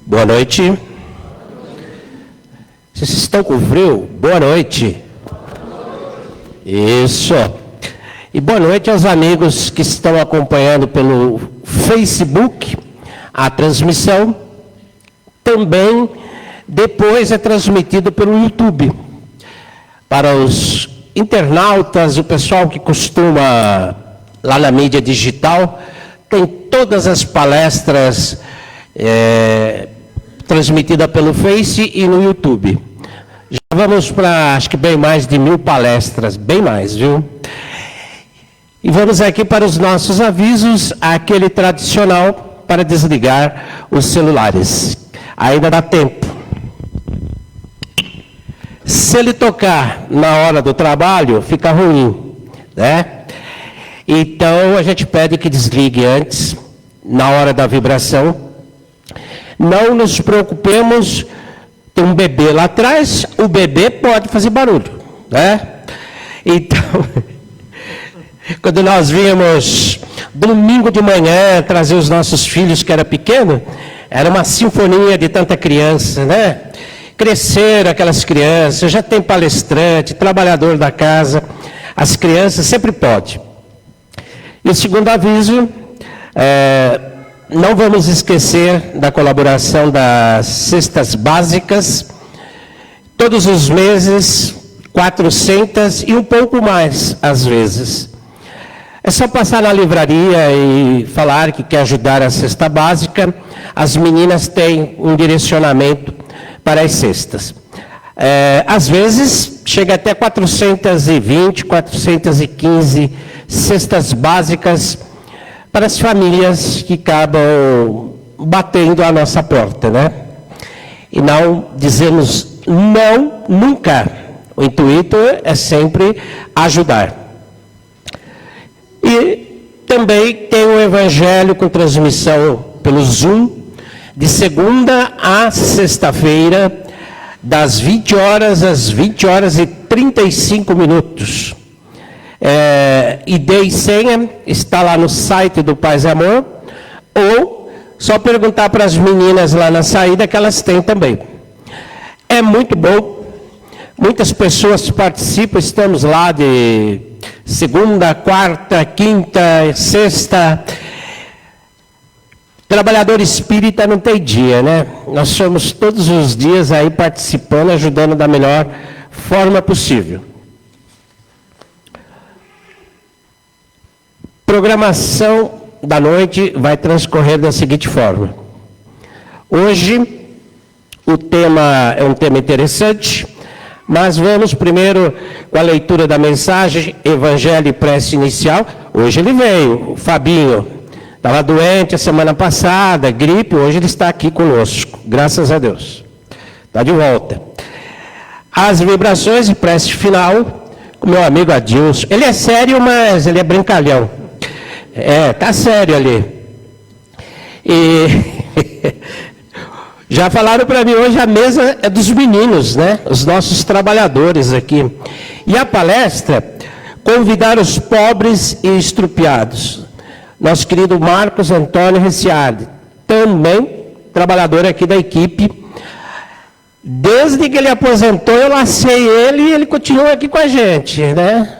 Boa noite. Vocês estão com frio? Boa noite. Isso. E boa noite aos amigos que estão acompanhando pelo Facebook a transmissão. Também depois é transmitido pelo YouTube. Para os internautas, o pessoal que costuma lá na mídia digital, tem todas as palestras transmitidas pelo Face e no YouTube. Já vamos para, acho que bem mais de 1000 palestras, bem mais, viu? E vamos aqui para os nossos avisos, aquele tradicional para desligar os celulares. Ainda dá tempo. Se ele tocar na hora do trabalho, fica ruim, né? Então, a gente pede que desligue antes, na hora da vibração. Não nos preocupemos, tem um bebê lá atrás, o bebê pode fazer barulho, né? Então, quando nós vimos domingo de manhã trazer os nossos filhos que era pequeno, era uma sinfonia de tanta criança, né? Cresceram aquelas crianças, já tem palestrante, trabalhador da casa, as crianças sempre podem. E o segundo aviso, não vamos esquecer da colaboração das cestas básicas, todos os meses, 400 e um pouco mais às vezes. É só passar na livraria e falar que quer ajudar a cesta básica, as meninas têm um direcionamento para as cestas. Às vezes, chega até 420, 415 cestas básicas para as famílias que acabam batendo a nossa porta, né? E não dizemos não, nunca. O intuito é sempre ajudar. E também tem o Evangelho com transmissão pelo Zoom, de segunda a sexta-feira, das 20 horas às 20 horas e 35 minutos. ID e senha está lá no site do Paz e Amor, ou só perguntar para as meninas lá na saída que elas têm também. É muito bom, muitas pessoas participam, estamos lá de segunda, quarta, quinta, sexta. Trabalhador espírita não tem dia, né? Nós somos todos os dias aí participando, ajudando da melhor forma possível. Programação da noite vai transcorrer da seguinte forma. Hoje, o tema é um tema interessante, mas vamos primeiro com a leitura da mensagem, Evangelho e Prece Inicial. Hoje ele veio, o Fabinho. Estava doente a semana passada, gripe, hoje ele está aqui conosco, graças a Deus. Está de volta. As vibrações e prece final, com meu amigo Adilson. Ele é sério, mas ele é brincalhão. Tá sério ali. E já falaram para mim hoje, a mesa é dos meninos, né? Os nossos trabalhadores aqui. E a palestra, convidar os pobres e estrupiados. Nosso querido Marcos Antônio Reciardi, também trabalhador aqui da equipe. Desde que ele aposentou, eu lacei ele e ele continua aqui com a gente, né?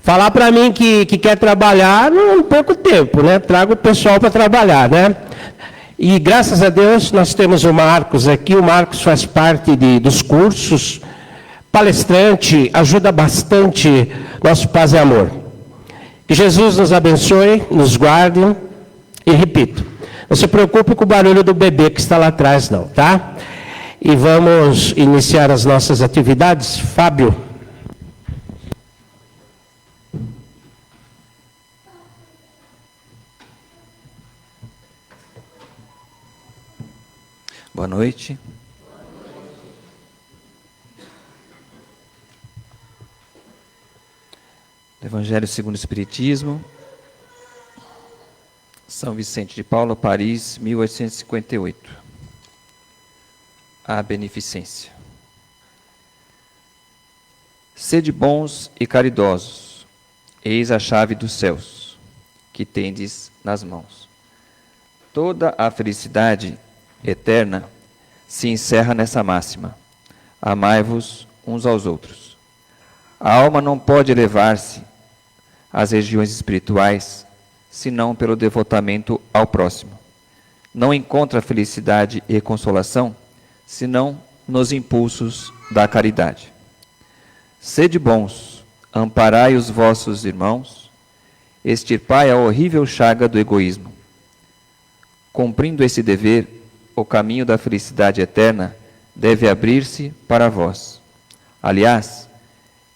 Falar para mim que quer trabalhar, não perco tempo, né? Trago o pessoal para trabalhar, né? E graças a Deus nós temos o Marcos aqui. O Marcos faz parte dos cursos, palestrante, ajuda bastante nosso Paz e Amor. Que Jesus nos abençoe, nos guarde e repito, não se preocupe com o barulho do bebê que está lá atrás não, tá? E vamos iniciar as nossas atividades. Fábio. Boa noite. Evangelho segundo o Espiritismo, São Vicente de Paulo, Paris, 1858. A beneficência. Sede bons e caridosos, eis a chave dos céus, que tendes nas mãos. Toda a felicidade eterna se encerra nessa máxima: amai-vos uns aos outros. A alma não pode elevar-se às regiões espirituais senão pelo devotamento ao próximo. Não encontra felicidade e consolação senão nos impulsos da caridade. Sede bons, amparai os vossos irmãos, extirpai a horrível chaga do egoísmo. Cumprindo esse dever, o caminho da felicidade eterna deve abrir-se para vós. Aliás,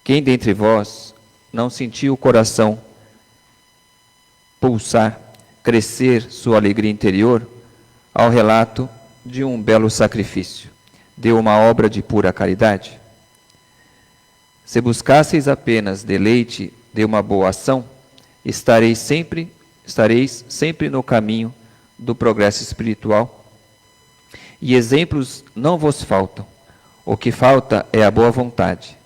quem dentre vós não sentiu o coração pulsar, crescer sua alegria interior ao relato de um belo sacrifício, de uma obra de pura caridade? Se buscasseis apenas deleite de uma boa ação, estareis sempre no caminho do progresso espiritual. E exemplos não vos faltam. O que falta é a boa vontade,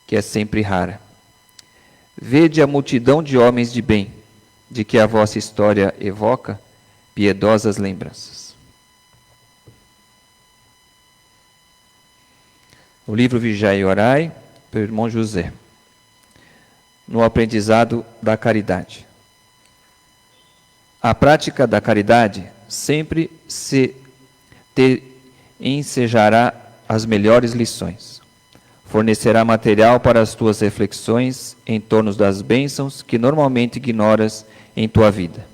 que é sempre rara. Vede a multidão de homens de bem, de que a vossa história evoca piedosas lembranças. No livro Vigiai e Orai, pelo irmão José, no aprendizado da caridade. A prática da caridade sempre se ensejará as melhores lições. Fornecerá material para as tuas reflexões em torno das bênçãos que normalmente ignoras em tua vida.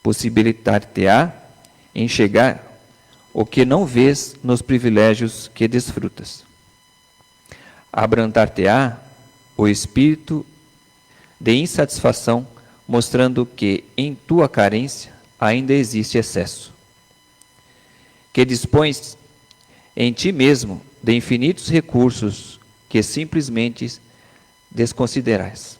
Possibilitar-te-á enxergar o que não vês nos privilégios que desfrutas. Abrandar-te-á o espírito de insatisfação, mostrando que em tua carência ainda existe excesso. Que dispões em ti mesmo de infinitos recursos que simplesmente desconsiderais.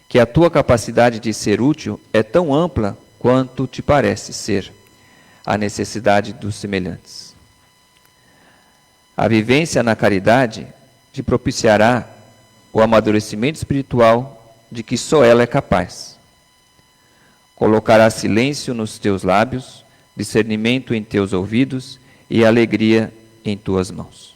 Que a tua capacidade de ser útil é tão ampla quanto te parece ser a necessidade dos semelhantes. A vivência na caridade te propiciará o amadurecimento espiritual de que só ela é capaz. Colocará silêncio nos teus lábios, discernimento em teus ouvidos e alegria em tuas mãos.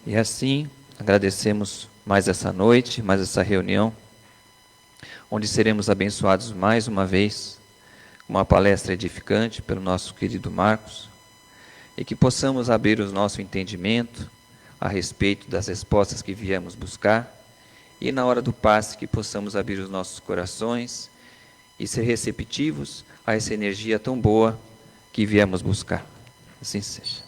E assim, agradecemos mais essa noite, mais essa reunião, onde seremos abençoados mais uma vez com uma palestra edificante pelo nosso querido Marcos, e que possamos abrir o nosso entendimento a respeito das respostas que viemos buscar, e na hora do passe que possamos abrir os nossos corações e ser receptivos a essa energia tão boa que viemos buscar. Assim seja.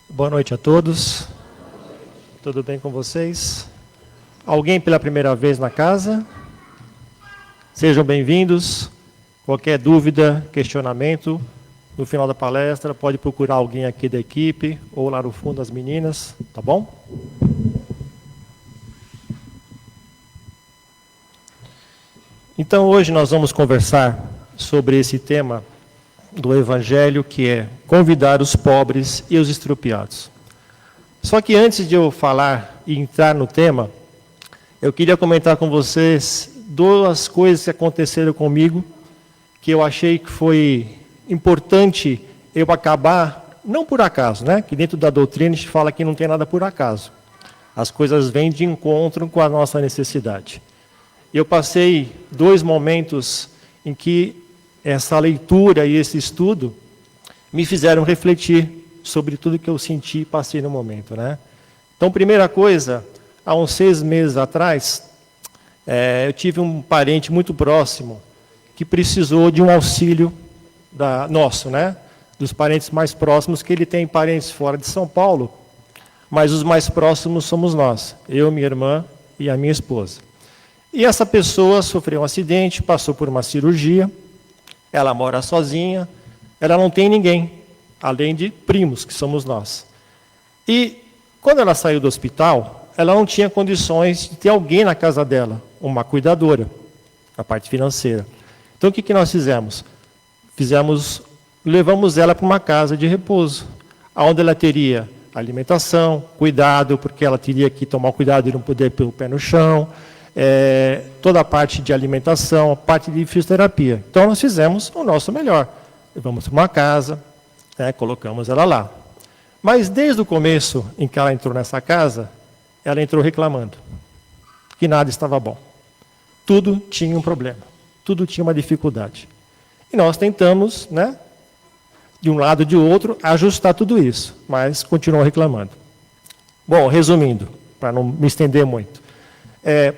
Boa noite a todos. Tudo bem com vocês? Alguém pela primeira vez na casa? Sejam bem-vindos. Qualquer dúvida, questionamento, no final da palestra, pode procurar alguém aqui da equipe, ou lá no fundo as meninas, tá bom? Então hoje nós vamos conversar sobre esse tema do Evangelho, que é convidar os pobres e os extropiados. Só que antes de eu falar e entrar no tema, eu queria comentar com vocês duas coisas que aconteceram comigo, que eu achei que foi importante eu acabar, não por acaso, né? Que dentro da doutrina a gente fala que não tem nada por acaso. As coisas vêm de encontro com a nossa necessidade. Eu passei 2 momentos em que essa leitura e esse estudo me fizeram refletir sobre tudo que eu senti e passei no momento, né? Então, primeira coisa, há uns 6 meses atrás, eu tive um parente muito próximo que precisou de um auxílio nosso, né? Dos parentes mais próximos, que ele tem parentes fora de São Paulo, mas os mais próximos somos nós, eu, minha irmã e a minha esposa. E essa pessoa sofreu um acidente, passou por uma cirurgia, ela mora sozinha, ela não tem ninguém, além de primos, que somos nós. E quando ela saiu do hospital, ela não tinha condições de ter alguém na casa dela, uma cuidadora, a parte financeira. Então, o que nós fizemos? Levamos ela para uma casa de repouso, onde ela teria alimentação, cuidado, porque ela teria que tomar cuidado de não poder pôr o pé no chão, toda a parte de alimentação, a parte de fisioterapia. Então, nós fizemos o nosso melhor. Levamos para uma casa, colocamos ela lá. Mas, desde o começo em que ela entrou nessa casa, ela entrou reclamando que nada estava bom. Tudo tinha um problema, tudo tinha uma dificuldade. E nós tentamos, de um lado e de outro, ajustar tudo isso, mas continuou reclamando. Bom, resumindo, para não me estender muito,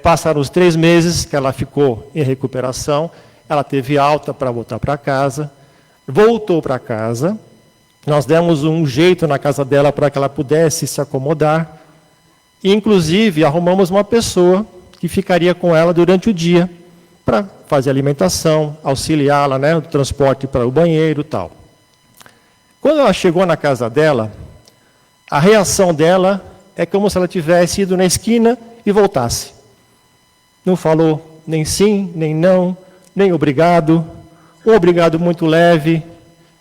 passaram os 3 meses que ela ficou em recuperação, ela teve alta para voltar para casa, voltou para casa, nós demos um jeito na casa dela para que ela pudesse se acomodar, e inclusive arrumamos uma pessoa que ficaria com ela durante o dia, para fazer alimentação, auxiliá-la, no transporte para o banheiro e tal. Quando ela chegou na casa dela, a reação dela é como se ela tivesse ido na esquina e voltasse. Não falou nem sim, nem não, nem obrigado, um obrigado muito leve.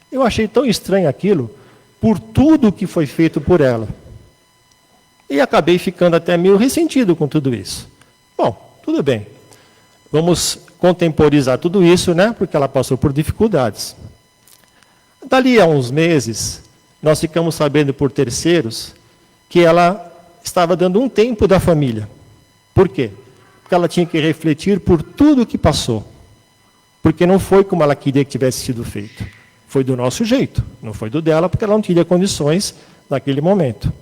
Eu achei tão estranho aquilo, por tudo que foi feito por ela. E acabei ficando até meio ressentido com tudo isso. Bom, tudo bem. Vamos contemporizar tudo isso, porque ela passou por dificuldades. Dali a uns meses, nós ficamos sabendo por terceiros que ela estava dando um tempo da família. Por quê? Porque ela tinha que refletir por tudo o que passou. Porque não foi como ela queria que tivesse sido feito. Foi do nosso jeito, não foi do dela, porque ela não tinha condições naquele momento.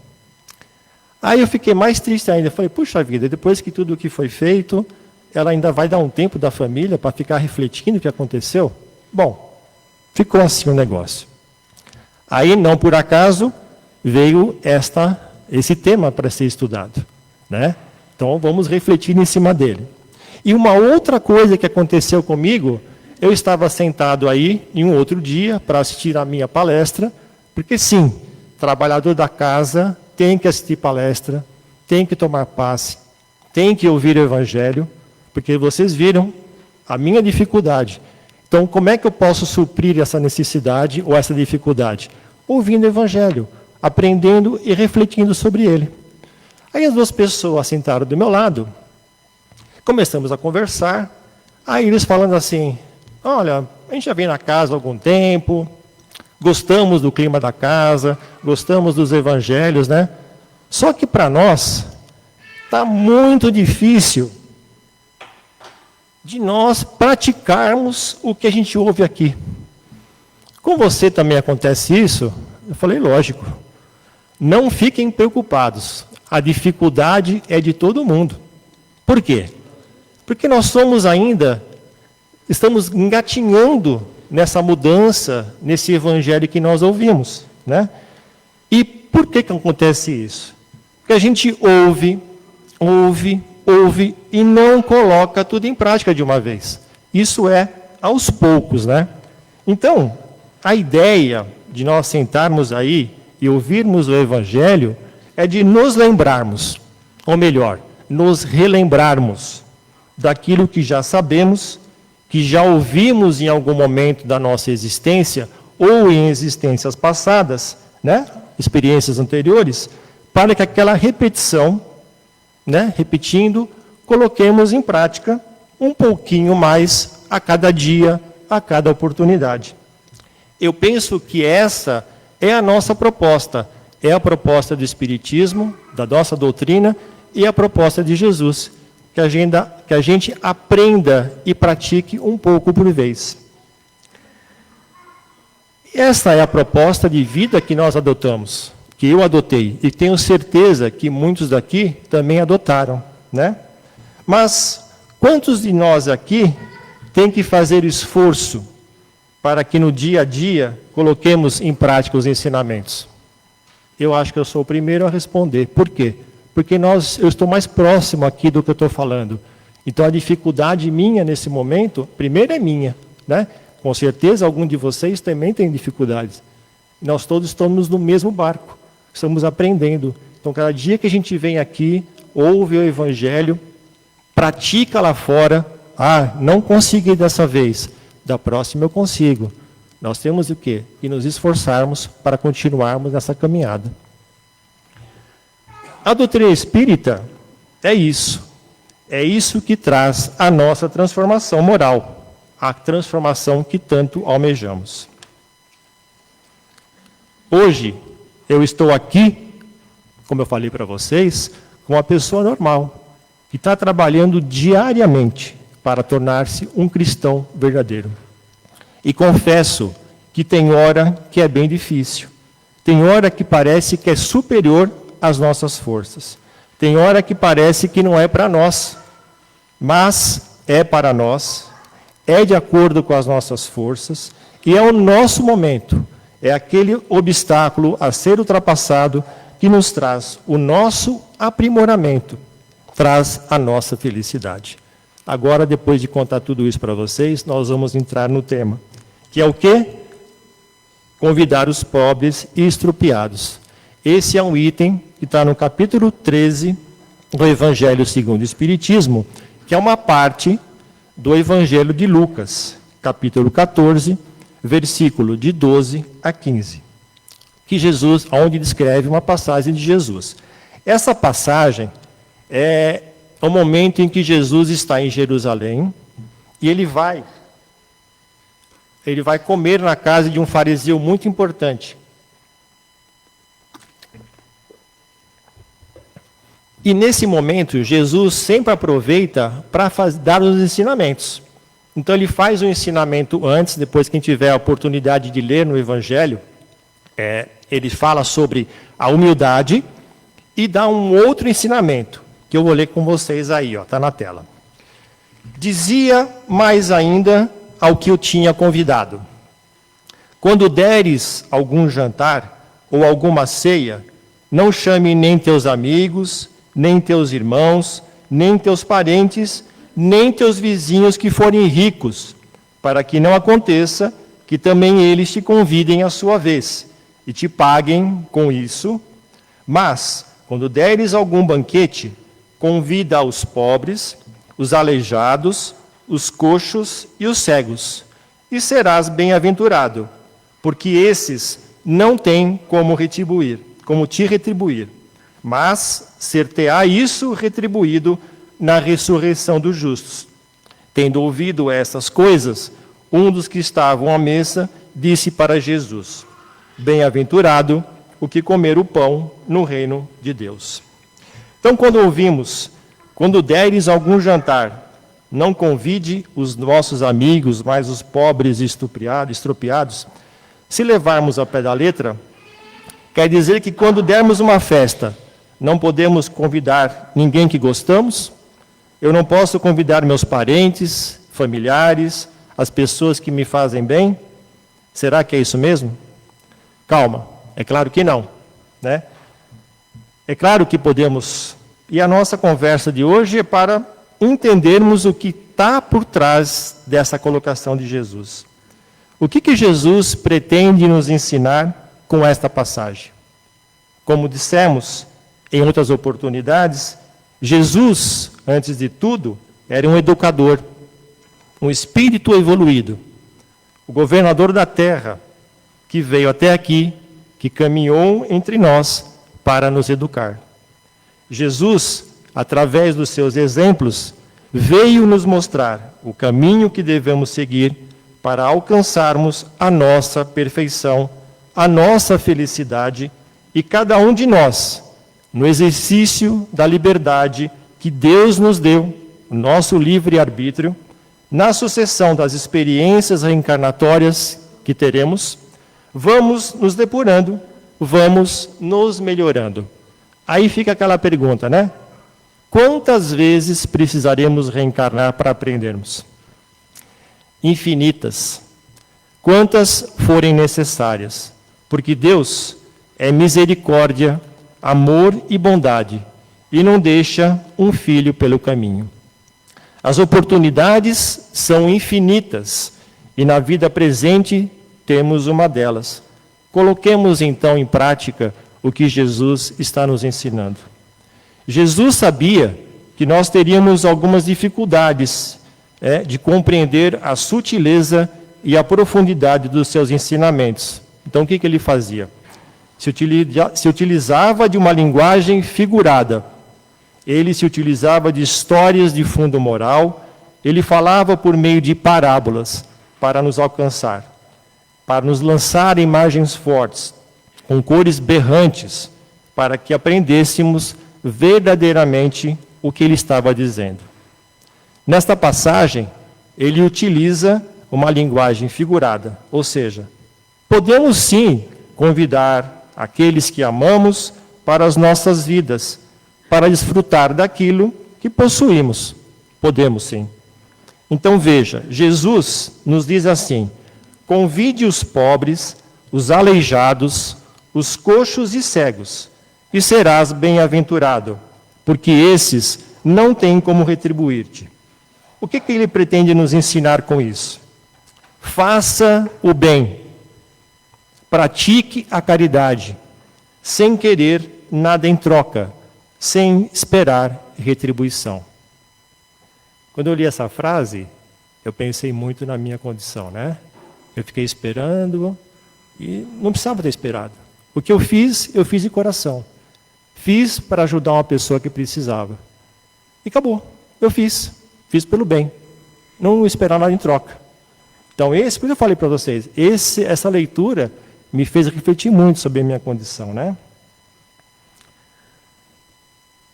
Aí eu fiquei mais triste ainda. Falei, puxa vida, depois que tudo o que foi feito, ela ainda vai dar um tempo da família para ficar refletindo o que aconteceu? Bom, ficou assim o negócio. Aí, não por acaso, veio esse tema para ser estudado. Então, vamos refletir em cima dele. E uma outra coisa que aconteceu comigo, eu estava sentado aí, em um outro dia, para assistir a minha palestra, porque sim, trabalhador da casa tem que assistir palestra, tem que tomar passe, tem que ouvir o Evangelho, porque vocês viram a minha dificuldade. Então, como é que eu posso suprir essa necessidade ou essa dificuldade? Ouvindo o Evangelho, aprendendo e refletindo sobre ele. Aí as 2 pessoas sentaram do meu lado, começamos a conversar, aí eles falando assim, olha, a gente já vem na casa há algum tempo, gostamos do clima da casa, gostamos dos evangelhos, Só que para nós, está muito difícil de nós praticarmos o que a gente ouve aqui. Com você também acontece isso? Eu falei, lógico. Não fiquem preocupados. A dificuldade é de todo mundo. Por quê? Porque nós estamos engatinhando nessa mudança, nesse evangelho que nós ouvimos. E por que acontece isso? Porque a gente ouve e não coloca tudo em prática de uma vez. Isso é aos poucos, Então, a ideia de nós sentarmos aí e ouvirmos o Evangelho é de nos lembrarmos, ou melhor, nos relembrarmos daquilo que já sabemos, que já ouvimos em algum momento da nossa existência, ou em existências passadas, experiências anteriores, para que aquela repetição, repetindo, coloquemos em prática um pouquinho mais a cada dia, a cada oportunidade. Eu penso que essa é a nossa proposta, é a proposta do Espiritismo, da nossa doutrina, e a proposta de Jesus, que a gente aprenda e pratique um pouco por vez. Essa é a proposta de vida que nós adotamos, que eu adotei, e tenho certeza que muitos daqui também adotaram, Mas quantos de nós aqui tem que fazer esforço para que no dia a dia coloquemos em prática os ensinamentos? Eu acho que eu sou o primeiro a responder. Por quê? Porque eu estou mais próximo aqui do que eu estou falando. Então, a dificuldade minha nesse momento, primeiro é minha, Com certeza, algum de vocês também tem dificuldades. Nós todos estamos no mesmo barco, estamos aprendendo. Então, cada dia que a gente vem aqui, ouve o Evangelho, pratica lá fora. Ah, não consegui dessa vez, da próxima eu consigo. Nós temos o quê? E nos esforçarmos para continuarmos nessa caminhada. A doutrina espírita é isso. É isso que traz a nossa transformação moral, a transformação que tanto almejamos. Hoje, eu estou aqui, como eu falei para vocês, com uma pessoa normal, que está trabalhando diariamente para tornar-se um cristão verdadeiro. E confesso que tem hora que é bem difícil. Tem hora que parece que é superior às nossas forças. Tem hora que parece que não é para nós, mas é para nós, é de acordo com as nossas forças, e é o nosso momento, é aquele obstáculo a ser ultrapassado que nos traz o nosso aprimoramento, traz a nossa felicidade. Agora, depois de contar tudo isso para vocês, nós vamos entrar no tema, que é o quê? Convidar os pobres e estrupiados. Esse é um item que está no capítulo 13 do Evangelho segundo o Espiritismo, que é uma parte do Evangelho de Lucas, capítulo 14, versículo de 12 a 15, que Jesus, onde descreve uma passagem de Jesus. Essa passagem é o momento em que Jesus está em Jerusalém e ele vai comer na casa de um fariseu muito importante. E nesse momento, Jesus sempre aproveita para dar os ensinamentos. Então ele faz o ensinamento antes, depois quem tiver a oportunidade de ler no Evangelho, ele fala sobre a humildade e dá um outro ensinamento, que eu vou ler com vocês aí, está na tela. Dizia mais ainda ao que eu tinha convidado: quando deres algum jantar ou alguma ceia, não chame nem teus amigos, nem teus irmãos, nem teus parentes, nem teus vizinhos que forem ricos, para que não aconteça que também eles te convidem à sua vez, e te paguem com isso. Mas, quando deres algum banquete, convida os pobres, os aleijados, os coxos e os cegos, e serás bem-aventurado, porque esses não têm como te retribuir, mas ser-te-á isso retribuído na ressurreição dos justos. Tendo ouvido essas coisas, um dos que estavam à mesa disse para Jesus: bem-aventurado o que comer o pão no reino de Deus. Então, quando ouvimos, quando deres algum jantar, não convide os nossos amigos, mas os pobres e estropiados, se levarmos ao pé da letra, quer dizer que quando dermos uma festa, não podemos convidar ninguém que gostamos? Eu não posso convidar meus parentes, familiares, as pessoas que me fazem bem? Será que é isso mesmo? Calma, é claro que não, né? É claro que podemos, e a nossa conversa de hoje é para entendermos o que está por trás dessa colocação de Jesus. O que Jesus pretende nos ensinar com esta passagem? Como dissemos em outras oportunidades, Jesus, antes de tudo, era um educador, um espírito evoluído, o governador da terra, que veio até aqui, que caminhou entre nós para nos educar. Jesus, através dos seus exemplos, veio nos mostrar o caminho que devemos seguir para alcançarmos a nossa perfeição, a nossa felicidade, e cada um de nós, no exercício da liberdade que Deus nos deu, o nosso livre-arbítrio, na sucessão das experiências reencarnatórias que teremos, vamos nos depurando, vamos nos melhorando. Aí fica aquela pergunta, né? Quantas vezes precisaremos reencarnar para aprendermos? Infinitas. Quantas forem necessárias. Porque Deus é misericórdia, amor e bondade, e não deixa um filho pelo caminho. As oportunidades são infinitas, e na vida presente temos uma delas. Coloquemos então em prática o que Jesus está nos ensinando. Jesus sabia que nós teríamos algumas dificuldades de compreender a sutileza e a profundidade dos seus ensinamentos. Então, o que ele fazia? Se utilizava de uma linguagem figurada. Ele se utilizava de histórias de fundo moral. Ele falava por meio de parábolas para nos alcançar, para nos lançar imagens fortes, com cores berrantes, para que aprendêssemos verdadeiramente o que ele estava dizendo. Nesta passagem, ele utiliza uma linguagem figurada, ou seja, podemos sim convidar aqueles que amamos para as nossas vidas, para desfrutar daquilo que possuímos. Podemos sim. Então veja, Jesus nos diz assim: convide os pobres, os aleijados, os coxos e cegos, e serás bem-aventurado, porque esses não têm como retribuir-te. O que ele pretende nos ensinar com isso? Faça o bem, pratique a caridade, sem querer nada em troca, sem esperar retribuição. Quando eu li essa frase, eu pensei muito na minha condição, né? Eu fiquei esperando e não precisava ter esperado. O que eu fiz de coração. Fiz para ajudar uma pessoa que precisava. E acabou. Eu fiz pelo bem. Não esperar nada em troca. Então, por isso eu falei para vocês, essa leitura me fez refletir muito sobre a minha condição, né?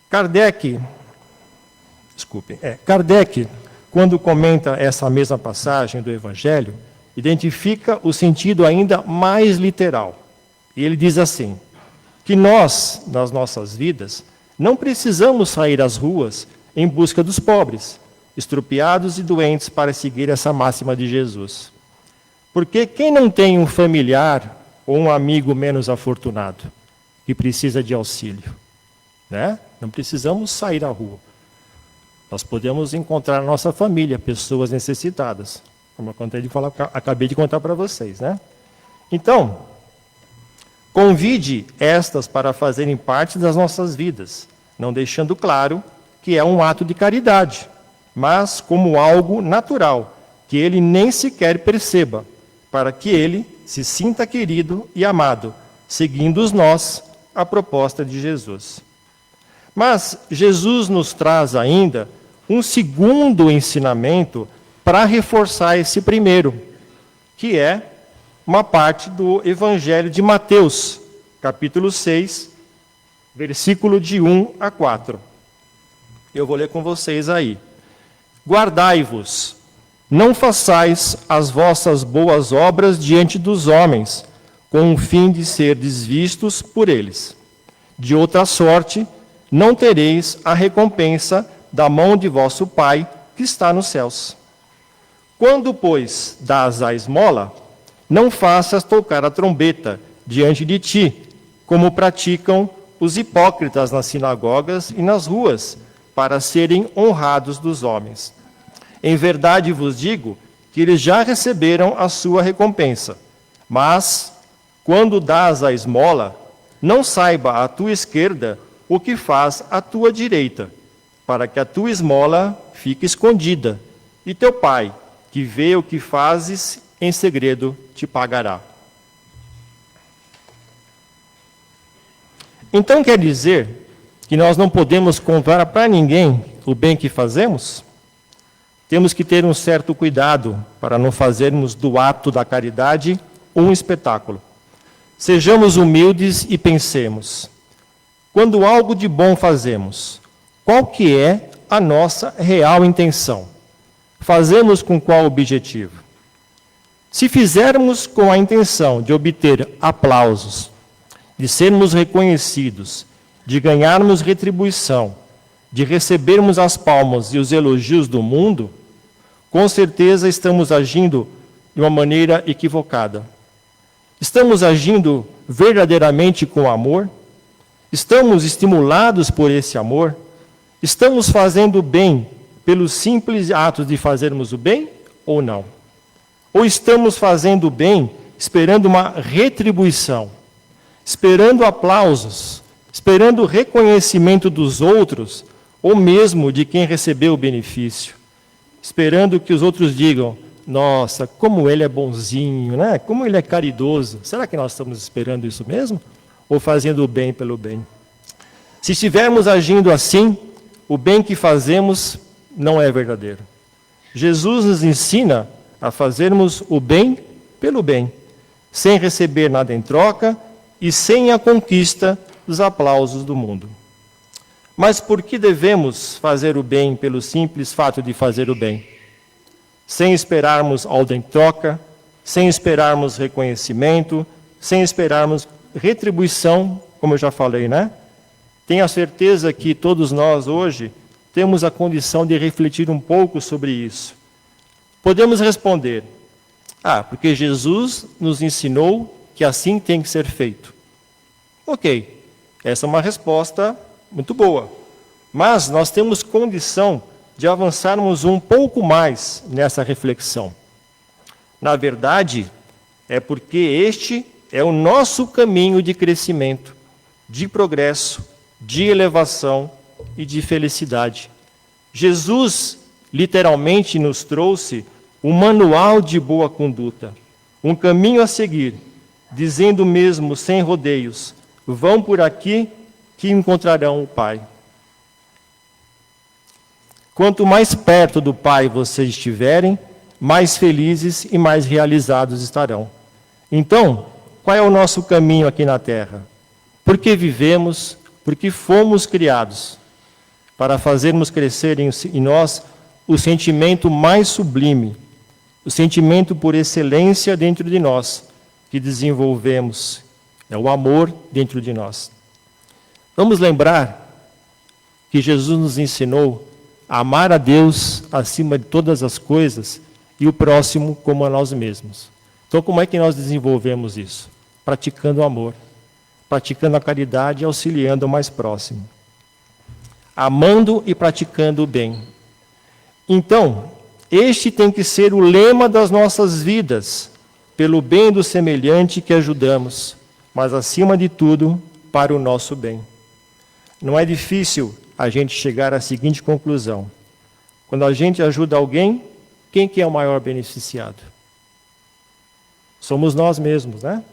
Kardec, quando comenta essa mesma passagem do Evangelho, identifica o sentido ainda mais literal. E ele diz assim, que nós, nas nossas vidas, não precisamos sair às ruas em busca dos pobres, estrupiados e doentes para seguir essa máxima de Jesus. Porque quem não tem um familiar ou um amigo menos afortunado que precisa de auxílio, né? Não precisamos sair à rua. Nós podemos encontrar na nossa família pessoas necessitadas, como eu acabei de contar para vocês, né? Então, convide estas para fazerem parte das nossas vidas, não deixando claro que é um ato de caridade, mas como algo natural, que ele nem sequer perceba, para que ele se sinta querido e amado, seguindo nós a proposta de Jesus. Mas Jesus nos traz ainda um segundo ensinamento para reforçar esse primeiro, que é uma parte do Evangelho de Mateus, capítulo 6, versículo de 1 a 4. Eu vou ler com vocês aí. Guardai-vos, não façais as vossas boas obras diante dos homens, com o fim de serdes vistos por eles. De outra sorte, não tereis a recompensa da mão de vosso Pai, que está nos céus. Quando, pois, dás a esmola, não faças tocar a trombeta diante de ti, como praticam os hipócritas nas sinagogas e nas ruas, para serem honrados dos homens. Em verdade vos digo que eles já receberam a sua recompensa. Mas, quando dás a esmola, não saiba a tua esquerda o que faz a tua direita, para que a tua esmola fique escondida, e teu Pai, que vê o que fazes em segredo, te pagará. Então quer dizer que nós não podemos contar para ninguém o bem que fazemos? Temos que ter um certo cuidado para não fazermos do ato da caridade um espetáculo. Sejamos humildes e pensemos, quando algo de bom fazemos, qual que é a nossa real intenção? Fazemos com qual objetivo? Se fizermos com a intenção de obter aplausos, de sermos reconhecidos, de ganharmos retribuição, de recebermos as palmas e os elogios do mundo, com certeza estamos agindo de uma maneira equivocada. Estamos agindo verdadeiramente com amor? Estamos estimulados por esse amor? Estamos fazendo o bem pelos simples atos de fazermos o bem ou não? Ou estamos fazendo o bem esperando uma retribuição, esperando aplausos, esperando o reconhecimento dos outros, ou mesmo de quem recebeu o benefício, esperando que os outros digam: nossa, como ele é bonzinho, né? Como ele é caridoso. Será que nós estamos esperando isso mesmo? Ou fazendo o bem pelo bem? Se estivermos agindo assim, o bem que fazemos não é verdadeiro. Jesus nos ensina a fazermos o bem pelo bem, sem receber nada em troca e sem a conquista dos aplausos do mundo. Mas por que devemos fazer o bem pelo simples fato de fazer o bem? Sem esperarmos algo em troca, sem esperarmos reconhecimento, sem esperarmos retribuição, como eu já falei, né? Tenho a certeza que todos nós hoje temos a condição de refletir um pouco sobre isso. Podemos responder: porque Jesus nos ensinou que assim tem que ser feito. Ok, essa é uma resposta muito boa. Mas nós temos condição de avançarmos um pouco mais nessa reflexão. Na verdade, é porque este é o nosso caminho de crescimento, de progresso, de elevação e de felicidade. Jesus literalmente nos trouxe um manual de boa conduta, um caminho a seguir, dizendo mesmo sem rodeios: vão por aqui que encontrarão o Pai. Quanto mais perto do Pai vocês estiverem, mais felizes e mais realizados estarão. Então, qual é o nosso caminho aqui na Terra? Por que vivemos? Por que fomos criados? Para fazermos crescer em nós o sentimento mais sublime, o sentimento por excelência dentro de nós, que desenvolvemos, é o amor dentro de nós. Vamos lembrar que Jesus nos ensinou a amar a Deus acima de todas as coisas e o próximo como a nós mesmos. Então, como é que nós desenvolvemos isso? Praticando o amor, praticando a caridade e auxiliando o mais próximo. Amando e praticando o bem. Então, este tem que ser o lema das nossas vidas, pelo bem do semelhante que ajudamos, mas acima de tudo, para o nosso bem. Não é difícil a gente chegar à seguinte conclusão: quando a gente ajuda alguém, quem que é o maior beneficiado? Somos nós mesmos, né?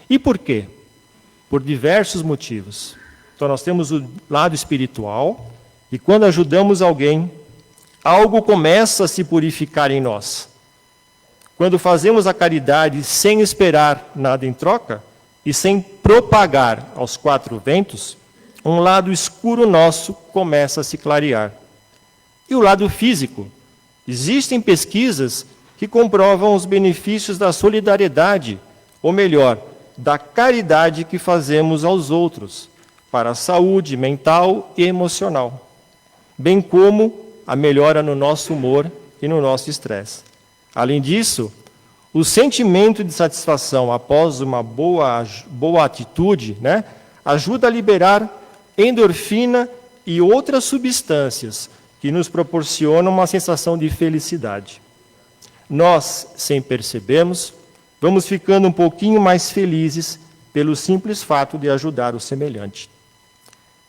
E por quê? Por diversos motivos. Então nós temos o lado espiritual, e quando ajudamos alguém, algo começa a se purificar em nós. Quando fazemos a caridade sem esperar nada em troca e sem propagar aos quatro ventos, um lado escuro nosso começa a se clarear. E o lado físico. Existem pesquisas que comprovam os benefícios da solidariedade, ou melhor, da caridade que fazemos aos outros, para a saúde mental e emocional, bem como a melhora no nosso humor e no nosso estresse. Além disso, o sentimento de satisfação após uma boa atitude, né, ajuda a liberar endorfina e outras substâncias que nos proporcionam uma sensação de felicidade. Nós, sem percebermos, vamos ficando um pouquinho mais felizes pelo simples fato de ajudar o semelhante.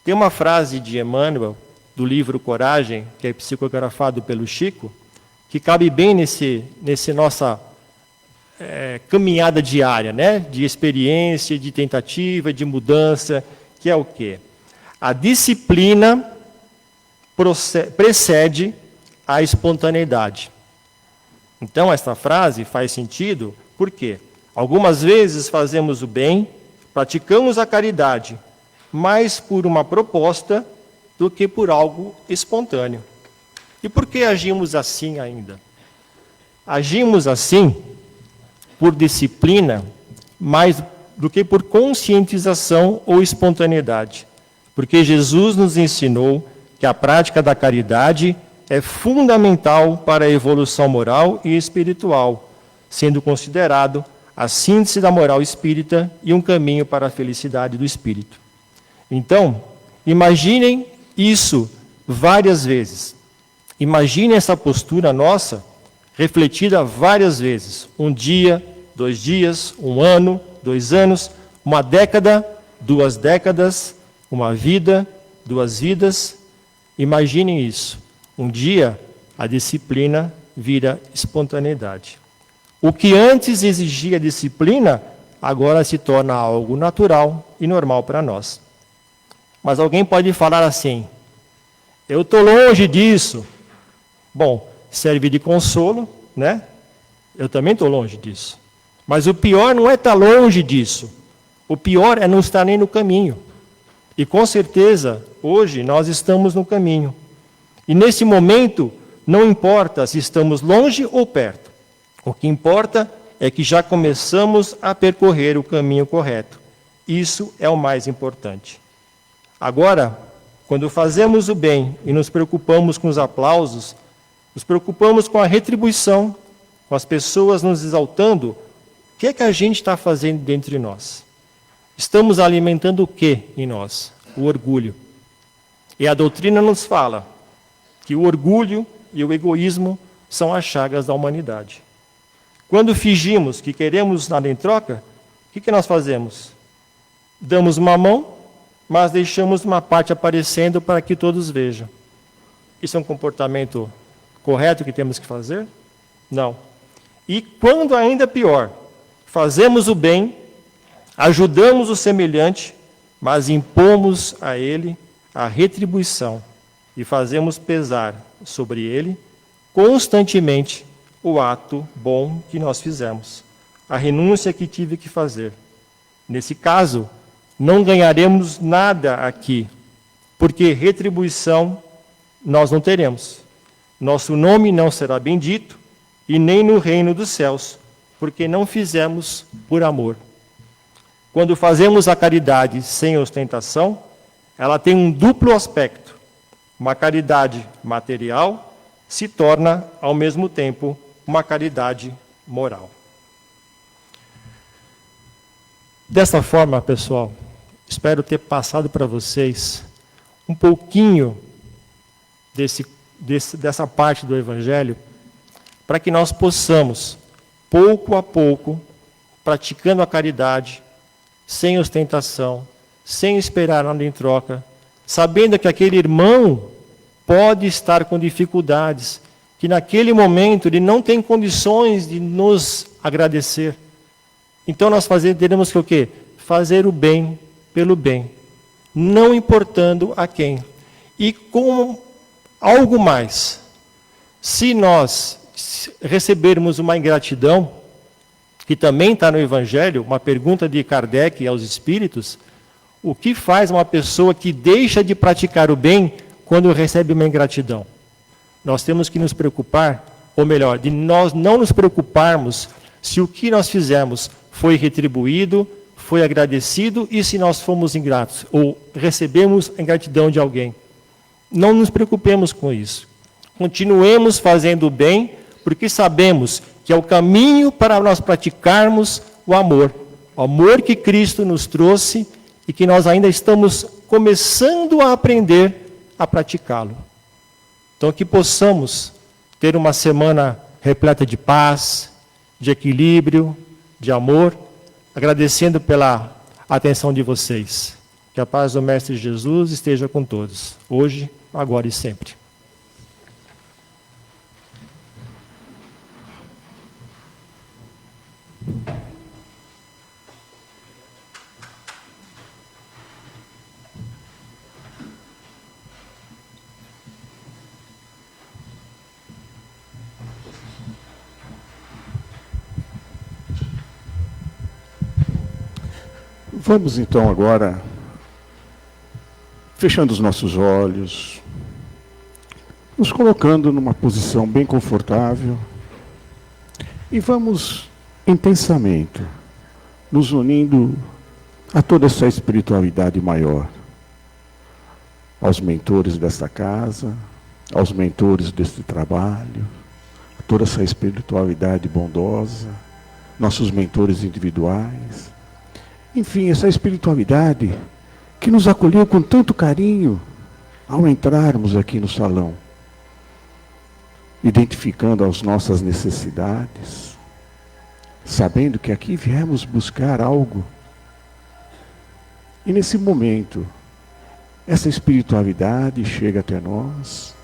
Tem uma frase de Emmanuel, do livro Coragem, que é psicografado pelo Chico, que cabe bem nesse nossa caminhada diária, né? De experiência, de tentativa, de mudança, que é o quê? A disciplina precede a espontaneidade. Então, esta frase faz sentido, por quê? Algumas vezes fazemos o bem, praticamos a caridade, mais por uma proposta do que por algo espontâneo. E por que agimos assim ainda? Agimos assim por disciplina, mais do que por conscientização ou espontaneidade. Porque Jesus nos ensinou que a prática da caridade é fundamental para a evolução moral e espiritual, sendo considerado a síntese da moral espírita e um caminho para a felicidade do espírito. Então, imaginem isso várias vezes. Imaginem essa postura nossa refletida várias vezes. Um dia, 2 dias, 1 ano, 2 anos, 1 década, 2 décadas, uma vida, 2 vidas. Imaginem isso. Um dia, a disciplina vira espontaneidade. O que antes exigia disciplina, agora se torna algo natural e normal para nós. Mas alguém pode falar assim: eu estou longe disso. Bom, serve de consolo, né? Eu também estou longe disso. Mas o pior não é estar longe disso. O pior é não estar nem no caminho. E com certeza, hoje, nós estamos no caminho. E nesse momento, não importa se estamos longe ou perto. O que importa é que já começamos a percorrer o caminho correto. Isso é o mais importante. Agora, quando fazemos o bem e nos preocupamos com os aplausos, nos preocupamos com a retribuição, com as pessoas nos exaltando, o que é que a gente está fazendo dentro de nós? Estamos alimentando o que em nós? O orgulho. E a doutrina nos fala que o orgulho e o egoísmo são as chagas da humanidade. Quando fingimos que queremos nada em troca, o que nós fazemos? Damos uma mão, mas deixamos uma parte aparecendo para que todos vejam. Isso é um comportamento correto que temos que fazer? Não. E quando ainda pior, fazemos o bem, ajudamos o semelhante, mas impomos a ele a retribuição e fazemos pesar sobre ele constantemente o ato bom que nós fizemos, a renúncia que tive que fazer. Nesse caso, não ganharemos nada aqui, porque retribuição nós não teremos. Nosso nome não será bendito, e nem no reino dos céus, porque não fizemos por amor. Quando fazemos a caridade sem ostentação, ela tem um duplo aspecto. Uma caridade material se torna, ao mesmo tempo, uma caridade moral. Dessa forma, pessoal, espero ter passado para vocês um pouquinho dessa parte do Evangelho, para que nós possamos, pouco a pouco, praticando a caridade, sem ostentação, sem esperar nada em troca, sabendo que aquele irmão pode estar com dificuldades, que naquele momento ele não tem condições de nos agradecer. Então nós teremos que o quê? Fazer o bem pelo bem, não importando a quem. E com algo mais, se nós recebermos uma ingratidão, que também está no Evangelho, uma pergunta de Kardec aos espíritos, o que faz uma pessoa que deixa de praticar o bem quando recebe uma ingratidão? Nós temos que nos preocupar, ou melhor, de nós não nos preocuparmos se o que nós fizemos foi retribuído, foi agradecido e se nós fomos ingratos, ou recebemos a ingratidão de alguém. Não nos preocupemos com isso. Continuemos fazendo o bem, porque sabemos que é o caminho para nós praticarmos o amor que Cristo nos trouxe e que nós ainda estamos começando a aprender a praticá-lo. Então, que possamos ter uma semana repleta de paz, de equilíbrio, de amor, agradecendo pela atenção de vocês. Que a paz do Mestre Jesus esteja com todos, hoje, agora e sempre. Vamos então agora, fechando os nossos olhos, nos colocando numa posição bem confortável e vamos em pensamento, nos unindo a toda essa espiritualidade maior, aos mentores desta casa, aos mentores deste trabalho, a toda essa espiritualidade bondosa, nossos mentores individuais, enfim, essa espiritualidade que nos acolheu com tanto carinho ao entrarmos aqui no salão, identificando as nossas necessidades, sabendo que aqui viemos buscar algo. E nesse momento, essa espiritualidade chega até nós.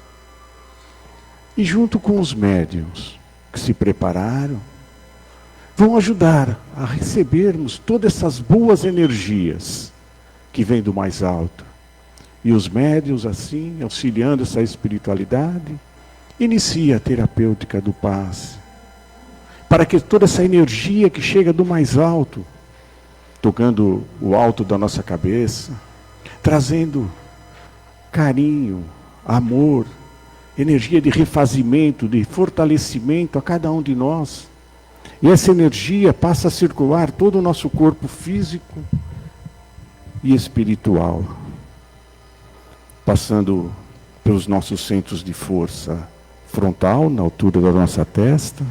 E junto com os médiuns que se prepararam, vão ajudar a recebermos todas essas boas energias que vêm do mais alto. E os médiuns, assim, auxiliando essa espiritualidade, inicia a terapêutica do passe, para que toda essa energia que chega do mais alto, tocando o alto da nossa cabeça, trazendo carinho, amor, energia de refazimento, de fortalecimento a cada um de nós. E essa energia passa a circular todo o nosso corpo físico e espiritual, passando pelos nossos centros de força frontal, na altura da nossa testa,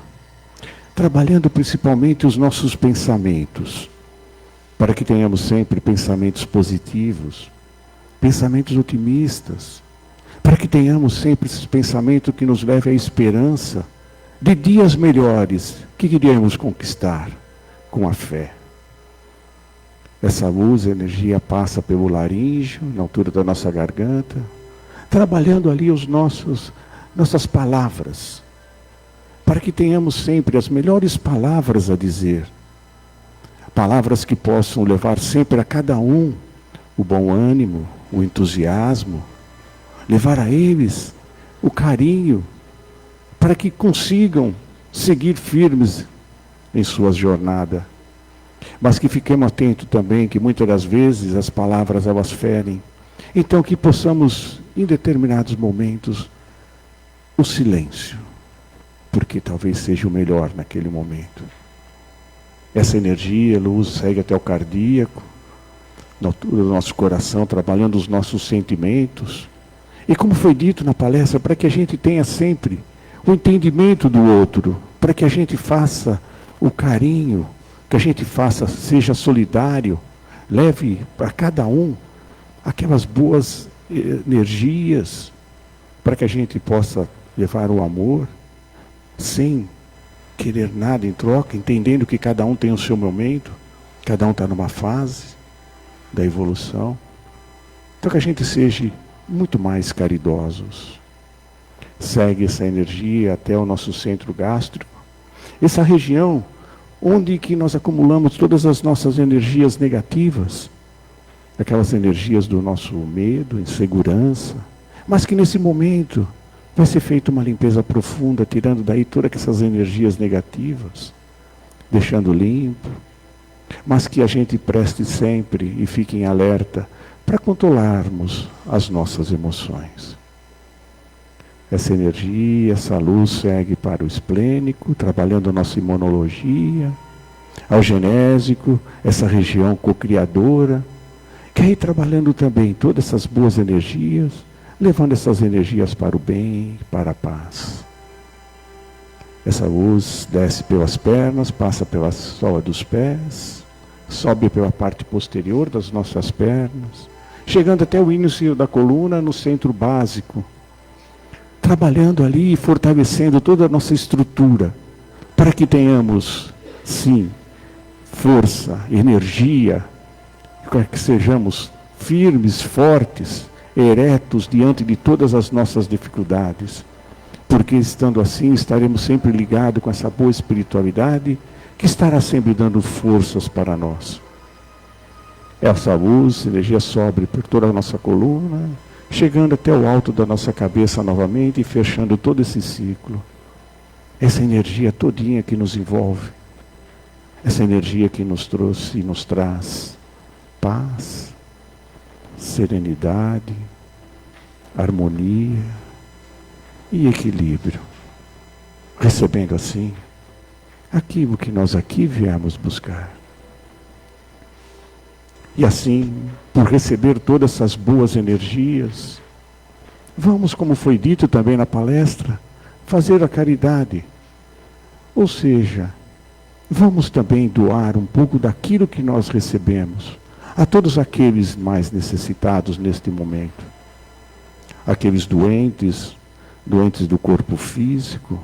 trabalhando principalmente os nossos pensamentos, para que tenhamos sempre pensamentos positivos, pensamentos otimistas, para que tenhamos sempre esses pensamentos que nos levem à esperança de dias melhores que queremos conquistar com a fé. Essa luz, a energia passa pelo laríngeo, na altura da nossa garganta, trabalhando ali nossas palavras, para que tenhamos sempre as melhores palavras a dizer, palavras que possam levar sempre a cada um o bom ânimo, o entusiasmo, levar a eles o carinho, para que consigam seguir firmes em sua jornada. Mas que fiquemos atentos também, que muitas das vezes as palavras elas ferem. Então que possamos, em determinados momentos, o silêncio, porque talvez seja o melhor naquele momento. Essa energia, a luz segue até o cardíaco, na altura do nosso coração, trabalhando os nossos sentimentos. E como foi dito na palestra, para que a gente tenha sempre o entendimento do outro, para que a gente faça o carinho, que a gente faça, seja solidário, leve para cada um aquelas boas energias, para que a gente possa levar o amor, sem querer nada em troca, entendendo que cada um tem o seu momento, cada um está numa fase da evolução. Então que a gente seja muito mais caridosos. Segue essa energia até o nosso centro gástrico, essa região onde que nós acumulamos todas as nossas energias negativas, aquelas energias do nosso medo, insegurança, mas que nesse momento vai ser feita uma limpeza profunda, tirando daí todas essas energias negativas, deixando limpo, mas que a gente preste sempre e fique em alerta para controlarmos as nossas emoções. Essa energia, essa luz segue para o esplênico, trabalhando a nossa imunologia, ao genésico, essa região cocriadora, que aí trabalhando também todas essas boas energias, levando essas energias para o bem, para a paz. Essa luz desce pelas pernas, passa pela sola dos pés, sobe pela parte posterior das nossas pernas, chegando até o início da coluna, no centro básico, trabalhando ali e fortalecendo toda a nossa estrutura, para que tenhamos, sim, força, energia, para que sejamos firmes, fortes, eretos diante de todas as nossas dificuldades, porque estando assim estaremos sempre ligados com essa boa espiritualidade que estará sempre dando forças para nós. Essa luz, energia sobe por toda a nossa coluna, chegando até o alto da nossa cabeça novamente e fechando todo esse ciclo. Essa energia todinha que nos envolve, essa energia que nos trouxe e nos traz paz, serenidade, harmonia e equilíbrio. Recebendo assim aquilo que nós aqui viemos buscar. E assim, por receber todas essas boas energias, vamos, como foi dito também na palestra, fazer a caridade. Ou seja, vamos também doar um pouco daquilo que nós recebemos a todos aqueles mais necessitados neste momento. Aqueles doentes do corpo físico,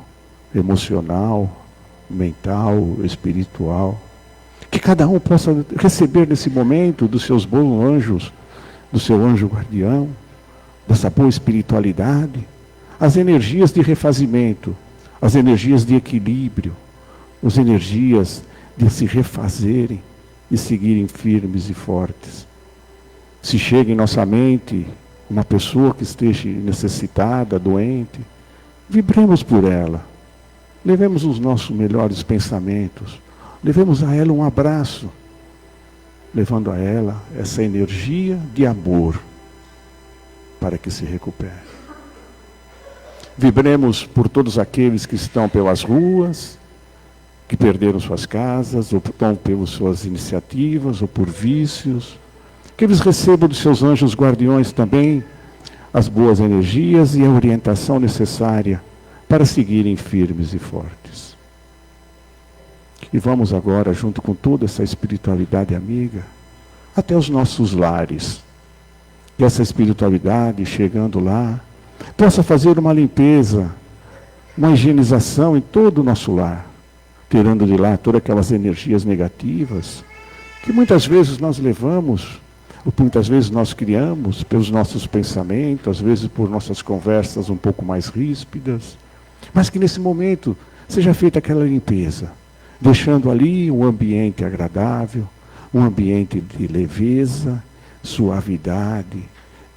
emocional, mental, espiritual. Que cada um possa receber nesse momento dos seus bons anjos, do seu anjo guardião, dessa boa espiritualidade, as energias de refazimento, as energias de equilíbrio, as energias de se refazerem e seguirem firmes e fortes. Se chega em nossa mente uma pessoa que esteja necessitada, doente, vibremos por ela, levemos os nossos melhores pensamentos, levemos a ela um abraço, levando a ela essa energia de amor para que se recupere. Vibremos por todos aqueles que estão pelas ruas, que perderam suas casas, ou estão pelas suas iniciativas, ou por vícios, que eles recebam dos seus anjos guardiões também as boas energias e a orientação necessária para seguirem firmes e fortes. E vamos agora, junto com toda essa espiritualidade amiga, até os nossos lares. E essa espiritualidade, chegando lá, possa fazer uma limpeza, uma higienização em todo o nosso lar, tirando de lá todas aquelas energias negativas que muitas vezes nós levamos, ou muitas vezes nós criamos pelos nossos pensamentos, às vezes por nossas conversas um pouco mais ríspidas, mas que nesse momento seja feita aquela limpeza, deixando ali um ambiente agradável, um ambiente de leveza, suavidade,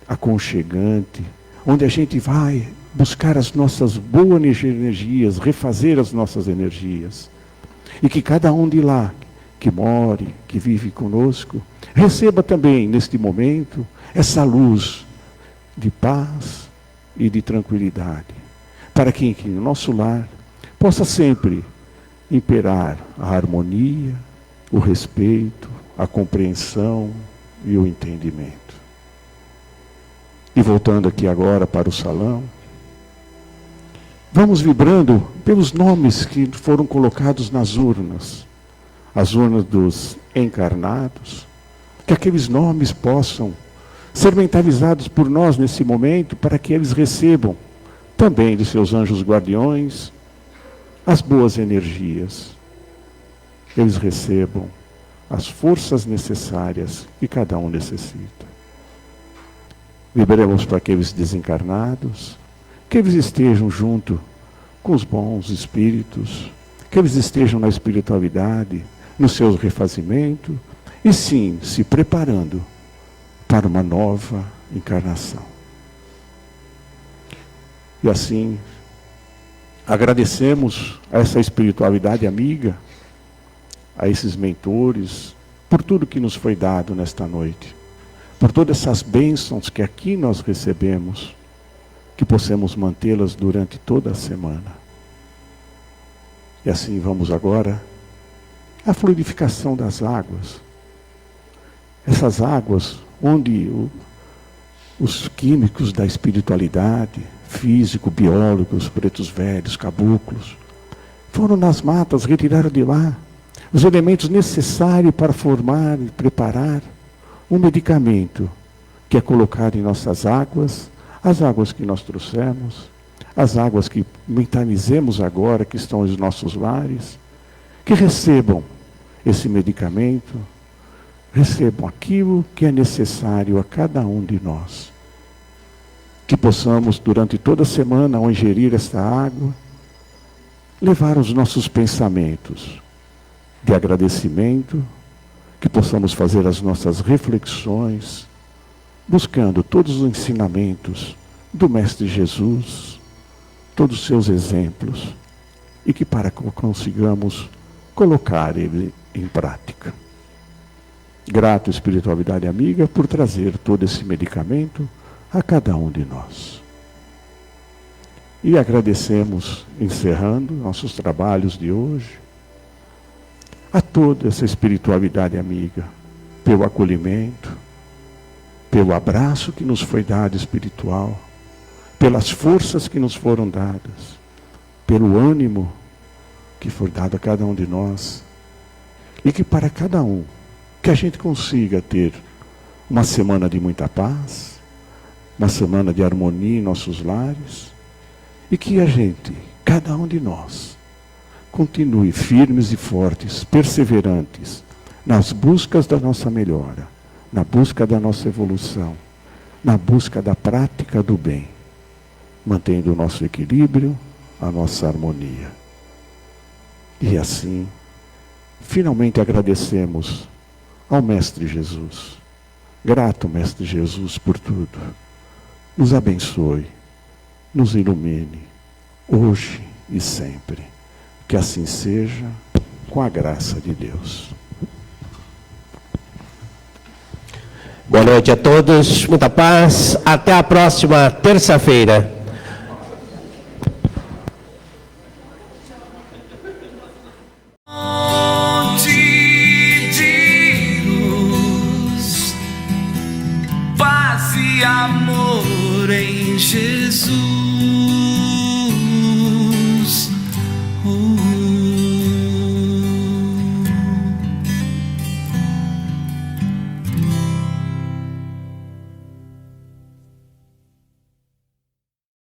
aconchegante, onde a gente vai buscar as nossas boas energias, refazer as nossas energias. E que cada um de lá, que more, que vive conosco, receba também, neste momento, essa luz de paz e de tranquilidade, para que no nosso lar possa sempre imperar a harmonia, o respeito, a compreensão e o entendimento. E voltando aqui agora para o salão, vamos vibrando pelos nomes que foram colocados nas urnas, as urnas dos encarnados, que aqueles nomes possam ser mentalizados por nós nesse momento, para que eles recebam também de seus anjos guardiões as boas energias. Eles recebam as forças necessárias que cada um necessita. Vibremos para aqueles desencarnados, que eles estejam junto com os bons espíritos, que eles estejam na espiritualidade, no seu refazimento, e sim, se preparando para uma nova encarnação. E assim, agradecemos a essa espiritualidade amiga, a esses mentores, por tudo que nos foi dado nesta noite, por todas essas bênçãos que aqui nós recebemos, que possamos mantê-las durante toda a semana. E assim vamos agora à fluidificação das águas. Essas águas onde os químicos da espiritualidade, físico, biólogos, pretos velhos, caboclos, foram nas matas, retiraram de lá os elementos necessários para formar e preparar um medicamento que é colocado em nossas águas, as águas que nós trouxemos, as águas que mentalizemos agora, que estão nos nossos lares, que recebam esse medicamento, recebam aquilo que é necessário a cada um de nós. Que possamos, durante toda a semana, ao ingerir esta água, levar os nossos pensamentos de agradecimento, que possamos fazer as nossas reflexões, buscando todos os ensinamentos do Mestre Jesus, todos os seus exemplos, e que para que consigamos colocar ele em prática. Grato, espiritualidade amiga, por trazer todo esse medicamento a cada um de nós. E agradecemos, encerrando nossos trabalhos de hoje, a toda essa espiritualidade amiga, pelo acolhimento, pelo abraço que nos foi dado espiritual, pelas forças que nos foram dadas, pelo ânimo que foi dado a cada um de nós, e que para cada um, que a gente consiga ter uma semana de muita paz, uma semana de harmonia em nossos lares, e que a gente, cada um de nós, continue firmes e fortes, perseverantes, nas buscas da nossa melhora, na busca da nossa evolução, na busca da prática do bem, mantendo o nosso equilíbrio, a nossa harmonia. E assim, finalmente agradecemos ao Mestre Jesus. Grato, Mestre Jesus, por tudo. Nos abençoe, nos ilumine, hoje e sempre. Que assim seja, com a graça de Deus. Boa noite a todos, muita paz. Até a próxima terça-feira.